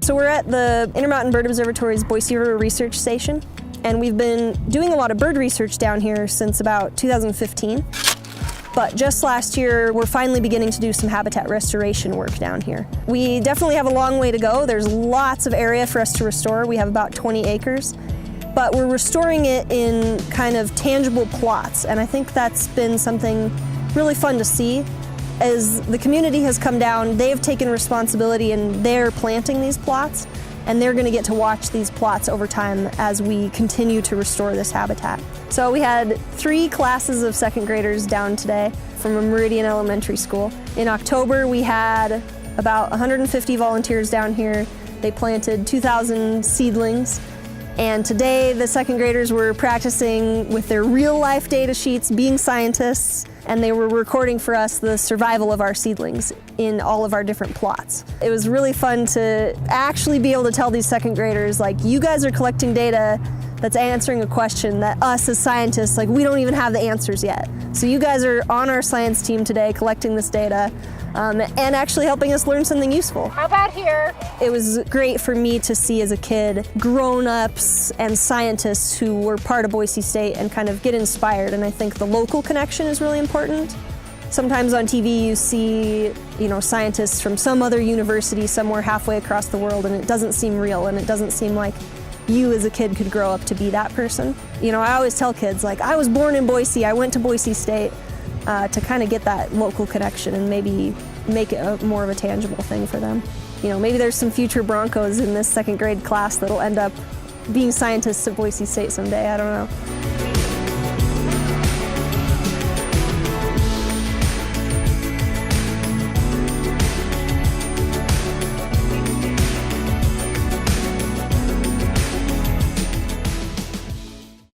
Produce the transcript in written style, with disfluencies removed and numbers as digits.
So we're at the Intermountain Bird Observatory's Boise River Research Station, and we've been doing a lot of bird research down here since about 2015. But just last year, we're finally beginning to do some habitat restoration work down here. We definitely have a long way to go. There's lots of area for us to restore. We have about 20 acres. But we're restoring it in kind of tangible plots, and I think that's been something really fun to see. As the community has come down, they've taken responsibility and they're planting these plots, and they're going to get to watch these plots over time as we continue to restore this habitat. So we had 3 classes of second graders down today from a Meridian Elementary School. In October, we had about 150 volunteers down here. They planted 2,000 seedlings. And today, the second graders were practicing with their real-life data sheets, being scientists, and they were recording for us the survival of our seedlings in all of our different plots. It was really fun to actually be able to tell these second graders, like, you guys are collecting data that's answering a question that us as scientists, like, we don't even have the answers yet. So you guys are on our science team today collecting this data and actually helping us learn something useful. How about here? It was great for me to see as a kid grown-ups and scientists who were part of Boise State and kind of get inspired, and I think the local connection is really important. Sometimes on TV you see, scientists from some other university somewhere halfway across the world, and it doesn't seem real, and it doesn't seem like you as a kid could grow up to be that person. I always tell kids, like, I was born in Boise, I went to Boise State, to kind of get that local connection and maybe make it more of a tangible thing for them. Maybe there's some future Broncos in this second grade class that'll end up being scientists at Boise State someday, I don't know.